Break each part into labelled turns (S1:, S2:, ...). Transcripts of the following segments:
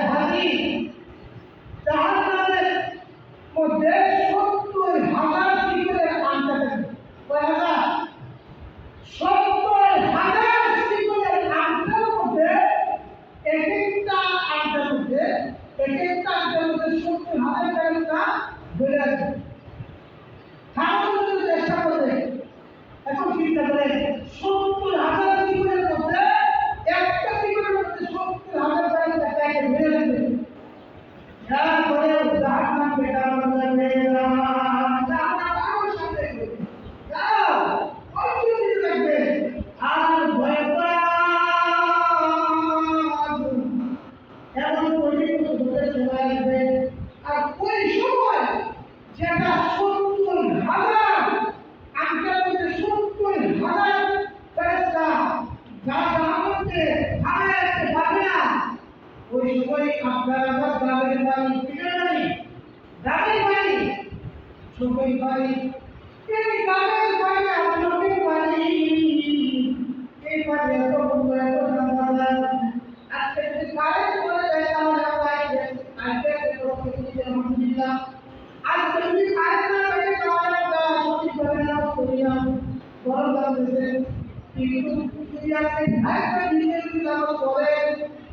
S1: হাজি জাহান্নামের মধ্যে ৭০,০০০ শিকলের আংটা থাকে। কয় হাজার? ৭০,০০০ শিকলের আংটার মধ্যে এক-একটা আংটার মধ্যে ৭০,০০০ ফেরেশতা ধরে আছে। খাওয়ানোর জন্য চেষ্টা করবে। এখন চিন্তা করেন ৭০,০০০ শিকলের মধ্যে একটা শিকলের মধ্যে ৭০,০০০ ফেরেশতা তাকে ধরে রাখবে। তারপরে জাহান্নাম বেকার যাবে না, জাহান্নাম আরো সামনে এগোবে। যাও কষ্ট দিতে থাকবে আর ভয় পায় এমন পরিবেশ হতে সময় লাগবে। আর ওই সময় যেটা ৭০,০০০ আংটার মধ্যে ৭০,০০০ ফেরেশতা জাহান্নামকে হারাতে পারবে না। ওই সময় আপনারা গানের বাড়ি কিনে বাড়ি গানের বাড়ি ছবির বাড়ি এই গানের বাড়ি আপনাদের বাড়ি এই বাড়ি এত সুন্দর এত দাম আজকে যদি কারেন্ট চলে যায় তাহলে আমরা আজকে আলহামদুলিল্লাহ। আজকে যদি কারেন্ট না থাকে তাহলে আমরা সঠিকভাবে নামাজ পড়ি না, গরম লাগতেছে। কিন্তু যদি আপনি একটা দিনের যদি নামাজ পড়েন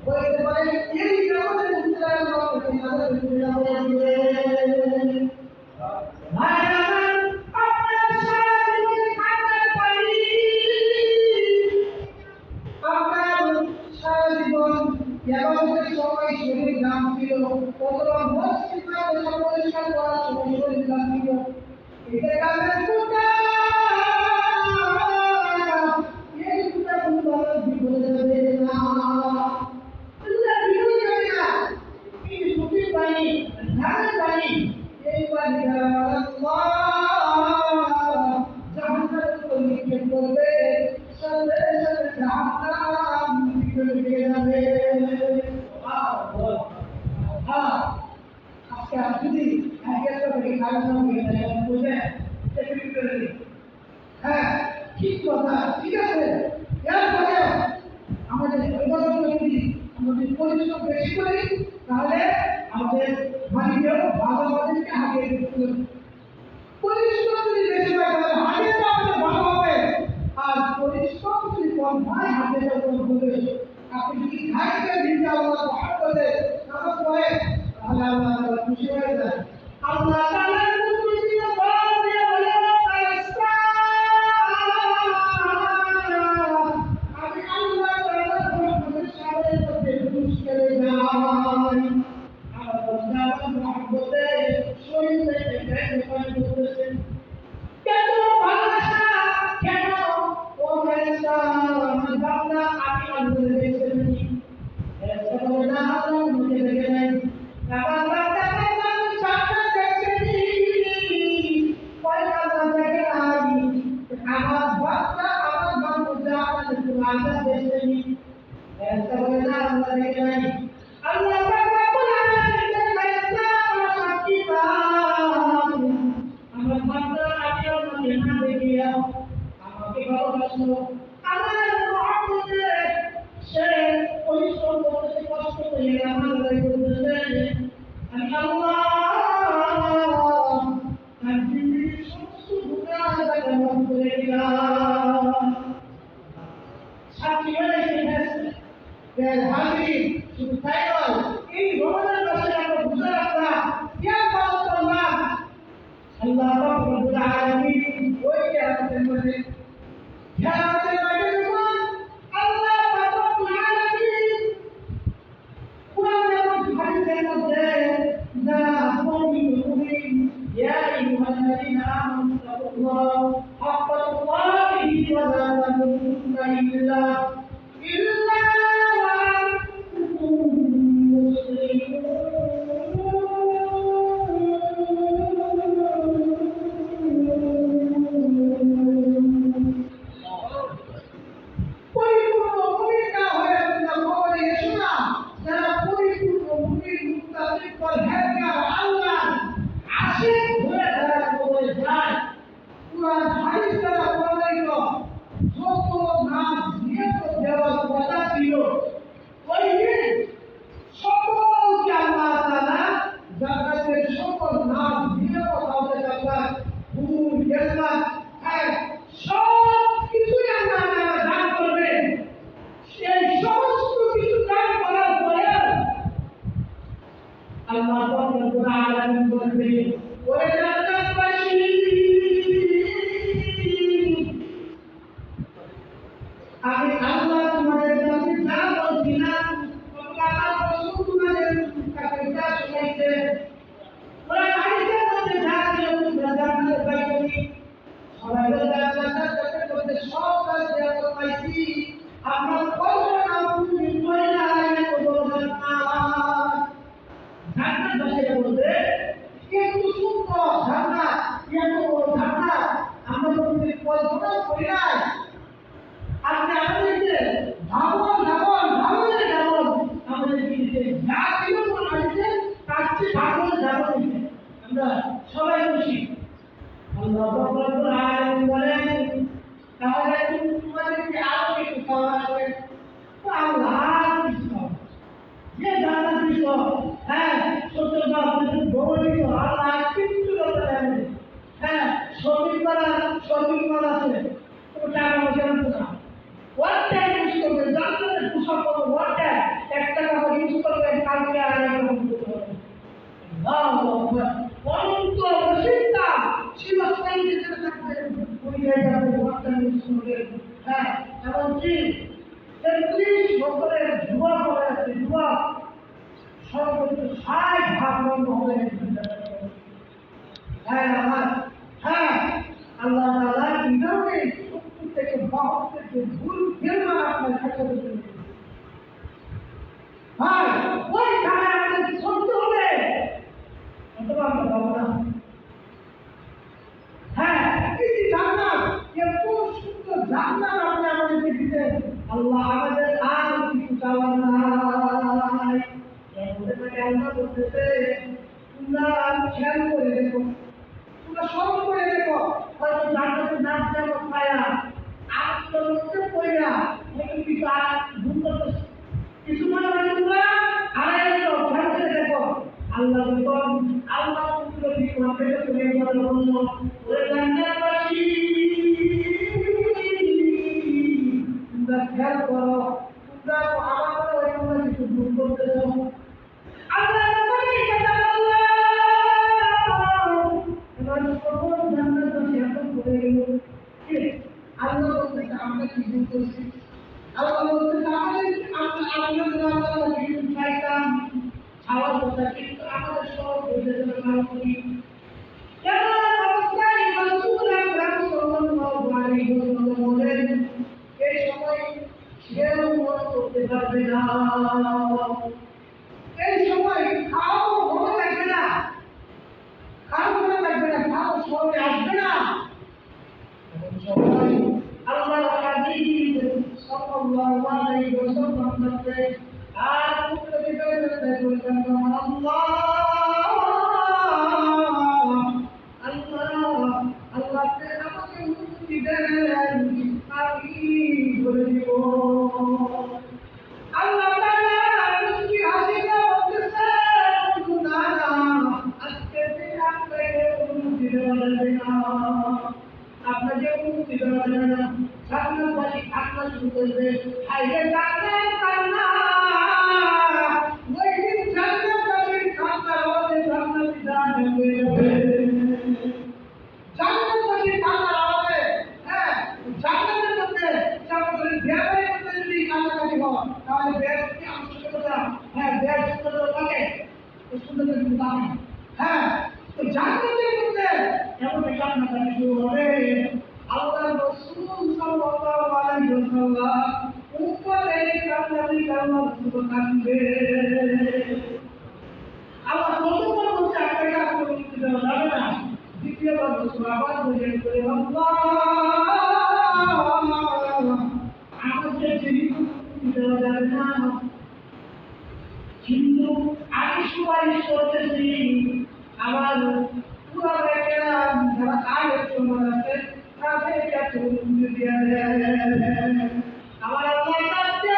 S1: বলতে পারেন এই নামাজের ভিতরে আমরা নামাজের ভিতরে শরীর নাম ছিল অথবা মসজিদ পরিষ্কার করার সময় শরীর নাম ছিল। এদের কারণে এই দুটা কোনো বিপদে যাবে না, এই ছুটির বাণী ধ্যানের বাণী এই বাণী জাহান্নামের উপর নিক্ষেপ করবে, সাথে সাথে জাহান্নাম নিক্ষেপে যাবে। আজকে আপনি যদি একটা থেকে কারণ বুঝেন হ্যাঁ ঠিক কথা, ঠিক আছে। এরপরে আমাদের আমাদের পরিশ্রম বেশি করি তাহলে আমাদের মালিকেও ভালো আমাদেরকে হারিয়ে দিতে হবে। পরিশ্রম যদি বেশি হয় তাহলে হারিয়ে তো আমাদের ভালো হবে, আর পরিশ্রম যদি কম হয় হারিয়ে তো কম হবে। আপনি যদি খাইতে দিতে আল্লাহ ভাগ করে নামাজ পড়ে তাহলে আল্লাহ খুশি হয়ে যায়। আল্লাহ তাআলার কুদরতির বল দিয়ে বলে আমি আল্লাহ তাআলার রহমতের সাগরের মধ্যে ডুব করে যাই। আমার বান্দা আমার মহব্বতে শরীরে একাই করতেছেন। কেন ভালোবাসা, কেন ও ফেরেশতা আমার বান্দা আমি আল্লাহর দেখতে পারি। ফেরেশতা বলে না আল্লাহ মুখে দেখে নাই। আমার বান্দা আমি সামনে দেখছি কয়টা দেখে নাই। আমার বান্দা আমার বান্দা আমাদের আল্লাহ দেখছেন। ফেরেশতা বলে না আল্লাহ দেখে নাই। আল্লাহ পাক রব্বুল আলামিন ফেরেশতা আমার সাক্ষী পান। আমার বান্দা আমি আপনাকে না দেখিয়া আমাকে ভালোবাসলো, আমার মহব্বতে সে পরিশ্রম করতেছে, কষ্ট করে আমার লড়াই করতেছে। আমি আল্লাহ তার জিন্দেগির সমস্ত গুনাহ তাকে মাফ করে দিলাম। সাক্ষী হয়ে এসে গেছে। হাজির শুধু আল্লাহ রব্বুল আলামিন বলবে ওরে জান্নাতবাসী আমি আল্লাহ তোমাদের কাছে যা বলছিলাম তোমরা আমার রাসূল তোমাদের কাছে যা শোনাইছে ওরা হাদিসের মধ্যে যা ছিল তোমরা জান্নাত পাইনি সবাই বলে জান্নাতের মধ্যে সব কাজ দেওয়া পাইছি আপনার কল্পনা পূর্ণ করে নাই কোনো জান্নাত জান্নাত বাসীরা বলবে এত সুন্দর জান্নাত এত বড় জান্নাত আমরা যদি কল্পনা করি নাই আপনি আমাদেরকে ভাবনের আমাদেরকে দিতে যা ছিল আমাদেরকে তার চেয়ে ভাবনের দিতে আমরা সবাই খুশি আল্লাহ রব্বুল আলামিন বলেন তাহলে তোমাদেরকে আরো একটু খাওয়া হবে তো আল্লাহ যে জান্নাত দিল হ্যাঁ সত্যটা আপনাদের বড় দিল আল্লাহ কিন্তু বলেন হ্যাঁ শপিং করা আছে তো টাকা পয়সা না ওয়াটটা ইউজ করবে জান্নাতের পোশাক পরো ওয়াটটা একটা টাকা ইউজ করবে কালকে আর একটা করতে হবে আল্লাহু আকবার অনন্ত রশিদটা চিরস্থায়ী যেতে থাকবে ওই জায়গাতে ওয়াটটা ইউজ করবে হ্যাঁ এবং কি 33 বছরের যুবক হয়ে আছে যুবক সর্বোচ্চ 60 ভাগ লম্ব হয়ে গেছে হ্যাঁ আমার হ্যাঁ আল্লাহ তাআলা কিভাবে থেকে বাহককে ভুল ফেলবার আপনার কাছে ভাই ওই জায়গায় আমাদের চলতে হবে অথবা আমরা পাবো না হ্যাঁ এই জান্নাত এত সুন্দর জান্নাত আপনি আমাদেরকে দিতেন আল্লাহ আমাদের আর কিছু চাওয়ার নাই আল্লাহ বলতেছে তোমরা খেয়াল করে দেখো তোমরা স্মরণ করে দেখো হয়তো জান্নাতের নাম যেমন পায়া আত্মরক্ষে কইরা একটু কিছু কিছু মনে হয় তোমরা আড়াই খেয়াল করে দেখো আল্লাহ আল্লাহ ওরে জান্নাতবাসী তোমরা খেয়াল করো তোমরা আমার ওই তোমরা কিছু ভুল করতেছ আল্লাহ আল্লাহ বলতেছে আমরা কি ভুল করছি আল্লাহ বলতেছে আমরা কিছু চাইতাম খাওয়ার কথা কিন্তু আমাদের সব বুঝে যাবে না করি কেমন অবস্থায় রাসূল আকরাম সাল্লাল্লাহু আলাইহি ওয়াসাল্লাম বলেন এই সময় কেউ মনে করতে পারবে না এই সময় খাও ভালো লাগবে না খাও ভালো লাগবে না খাও সবাই আসবে না সবাই আল্লাহর হাবিব সাল্লাল্লাহু আলাইহি ওয়াসাল্লাম বলেন আর মুত্তাকিদের বলতেন আল্লাহ আল্লাহকে আমাকে মুক্তি দেন আমি বলে দিব আল্লাহ তাআলা মুক্তি হাসিল বলতেছেন না আজকে দিন আপনাকে মুক্তি দেওয়া যাবে না আপনাকে মুক্তি দেওয়া যাবে না জান্নাতবাসী কান্না শুরু করবে হায়রে জান্নাত কান্না ওই দিন জান্নাতবাসীর কান্নার আওয়াজে জান্নাতি জাহান্নামে হয়ে যাবে জান্নাতবাসীর কান্নার আওয়াজে হ্যাঁ জান্নাতের মধ্যে জান্নাতের বেয়াদের মধ্যে যদি কান্নাকাটি হয় তাহলে বেয়াদ কি আবশ্যকতা হ্যাঁ বেয়াদ সুন্দর থাকে সুন্দর কিন্তু দামি হ্যাঁ তো জান্নাতের মধ্যে এমন কান্নাকাটি শুরু হবে আল্লাহ রাসূল সাল্লাল্লাহু আলাইহি ওয়াসাল্লাম উপরে কান্নাকাটি শুরু করবে আল্লাহ প্রথমবার বলছে আপনাকে আর কোনো কিছু দেওয়া যাবে না দ্বিতীয়বার বলছে আবার বলে করে আমাকে যেহেতু দেওয়া যাবে না কিন্তু আমি সুপারিশ করতেছি আমার পুরো ব্যাপারটা যারা আগে সময় আছে তাদের কাছে দিয়ে দেন আমার আল্লাহ কাছে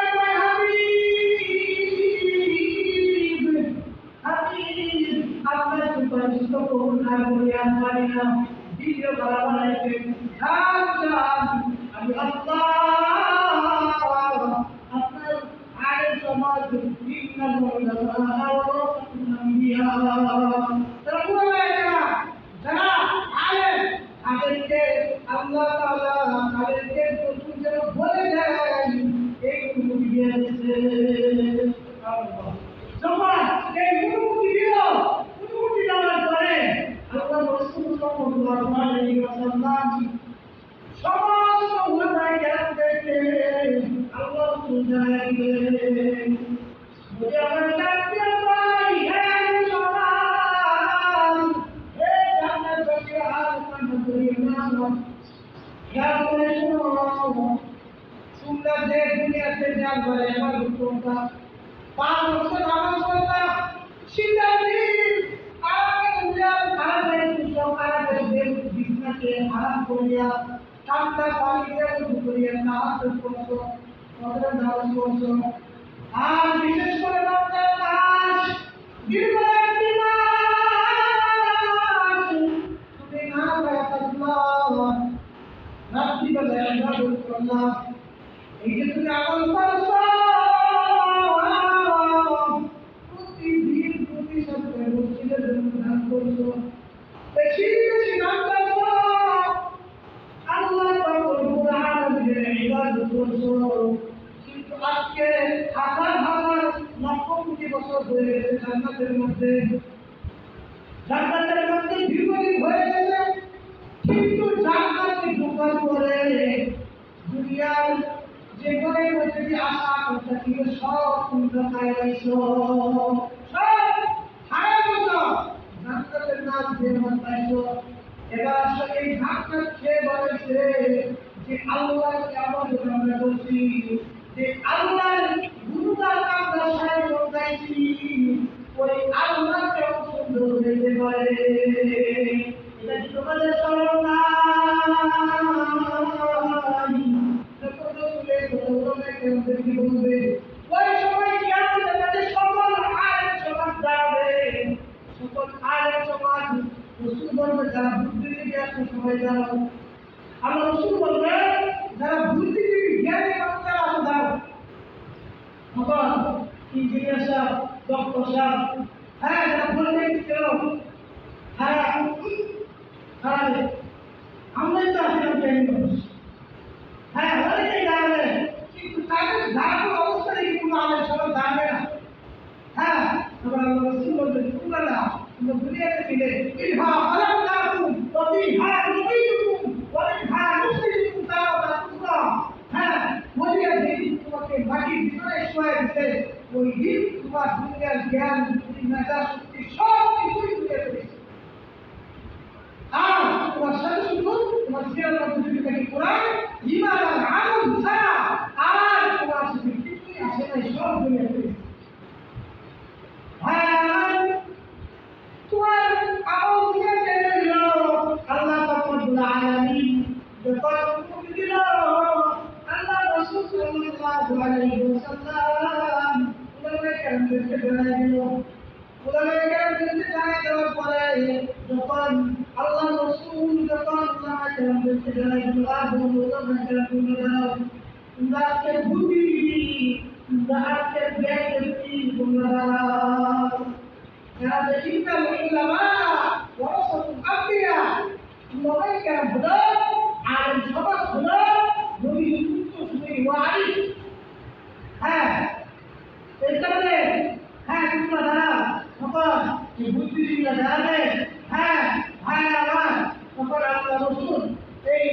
S1: আপনার সুপারিশ তো করুন আর বলি আমি না দ্বিতীয় বার বানাইছে আমি আল্লাহ আপনার আগে সমাজ ইন্নাল মুলামা ওয়া রাসূলুল্লাহ তারা উলামায়ে কেরাম যারা আলেম তাদেরকে আল্লাহ তাআলা তাদেরকে নতুন যেন বলে দেন এই অনুমতি দিয়ে দিয়েছে। যখন এই অনুমতি দিল, অনুমতি দেওয়ার পরে আল্লাহ রাসূল সাল্লাল্লাহু আলাইহি ওয়াসাল্লাম সমস্ত উলামায়ে কেরামদেরকে আল্লাহ রাসূল জানাই দিলেন, যদি আমরা জানতে পাই হ্যাঁ সমাজ হে জান্নাতবাসী আল্লাহ করিম খেয়াল করে শোনো, তোমরা যে দুনিয়াতে যার ঘরে আমার তোমরা 5 বছর নামাজ পড়তা সিদ্ধান্তি আরামে উজার আরামে সব আরামে বিছনাতে আরাম করিয়া ঠান্ডা পানিতে উজু করিয়া নামাজ পড়ছো, ফজরের নামাজ পড়ছো। আর বিশেষ করে রমজান মাস দীর্ঘ একটি মাস তুমি না থাকলাম রাত্রিবেলা ইবাদত করলাম, এই যে তুমি আমল করছো প্রতিদিন প্রতি সপ্তাহে মসজিদের জন্য দান করছো, বেশি বেশি দান করছো, আল্লাহ রব্বুল আলামিনের ইবাদত করছো। কিন্তু আজকে হাজার হাজার লক্ষ কোটি বছর হয়ে গেছে জান্নাতের মধ্যে দীর্ঘদিন হয়ে গেছে, কিন্তু জান্নাতে ঢোকার পরে দুনিয়ার যে ঘরে মধ্যে যে আশা করতে ছিল সব তোমরা পাইছো, সব হারাই গেছো, জান্নাতের নাম যে পাইছো। এবার আসলে এই জান্নাত খেয়ে বলেছে যে আল্লাহকে আমরা বলছি, যে আল্লাহর গুণগান আমরা সবাই গাইছি, ওই আল্লাহকে সুন্দর হইতে পারে। এটা কি তোমাদের স্মরণ নাই? বলবে ওই সময় কিয়ামতের মাঠে সকল আলেম সমাজ দাঁড়াবে, সকল আলেম সমাজ রাসূল বলবে যারা বুদ্ধিজীবী আছে সবাই দাঁড়াও। আল্লাহ রাসূল বলবে যারা বুদ্ধিজীবী জ্ঞানী মানুষ তারা আছে দাঁড়াও। তখন ইঞ্জিনিয়ার সাহেব, ডক্টর সাহেব, হ্যাঁ যারা বলবে কেন হ্যাঁ দাঁড়াবে, আমরাই তো আসলাম জ্ঞানী মানুষ, হ্যাঁ অনেকেই দাঁড়াবে, কিন্তু তাদের দাঁড়ানোর অবস্থায় কিন্তু আমাদের সবাই দাঁড়াবে না। হ্যাঁ আবার আল্লাহ রাসূল বলবেন তোমরা না তোমরা দুনিয়াতে ছিলে ইহা খালাকনাকুম ওয়া ফিহা নুঈদুকুম ওয়া মিনহা নুখরিজুকুম তাওবাতা। হ্যাঁ বলিয়া দিন তোমাকে মাটির ভিতরে শোয়া দিতে, ওই দিন তোমার দুনিয়ার জ্ঞান বুদ্ধি মেধা শক্তি সব কিছুই তুলে ফেলেছে। আর তোমার সাথে শুধু তোমার সিরাত বুঝতে কোরআন ঈমান আর আমল ছাড়া আর তোমার সাথে কিছুই আসে নাই, সব দুনিয়া ফেলেছে। তোমার আমল দিয়ে দিল আল্লাহ রব্বুল আলামিন, যখন তুমি দিল আল্লাহ রাসূল সাল্লাল্লাহু আলাইহি ওয়াসাল্লাম উলামায়ে কেরামদেরকে জানাই দিল। উলামায়ে কেরামদেরকে জানাই দেওয়ার পরে যখন আল্লাহ রাসূল যখন উলামায়ে কেরামদেরকে জানাই দিল, আর উলামায়ে কেরামদেরকে জানাও তোমরা আজকে বুদ্ধিজীবী, তোমরা আজকে জ্ঞানী তোমরা যারা ইন্না উলামা ওয়ারাসাতুল আম্বিয়া, উলামায়ে কেরাম হলো আলেম সমাজ হলো নবীর উত্তরসূরি ওয়ারিস। হ্যাঁ এই কারণে হ্যাঁ তোমরা দাঁড়াও, তখন এই বুদ্ধিজীবীরা দাঁড়াবে। হ্যাঁ ভাই আমার তখন আল্লাহ রাসূল এই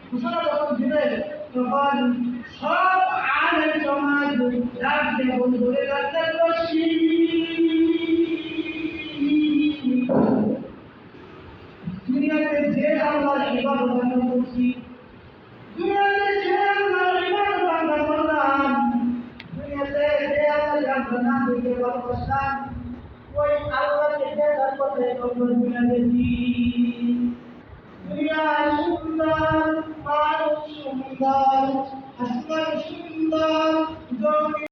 S1: ঘোষণা যখন দিলেন তখন সব আলেম সমাজ রাজ্যে বন্ধুরে রাজ্যে বসি দুনিয়াতে যে আল্লাহর ইবাদত আমরা করছি, দুনিয়াতে যে আল্লাহর ইবাদত আমরা করলাম, দুনিয়াতে যে আল্লাহর আমরা নাম দিতে ভালোবাসলাম, ওই আল্লাহকে দেখার পথে আমরা দুনিয়াতে দুনিয়া সুন্দর, মানুষ সুন্দর, আসমান সুন্দর,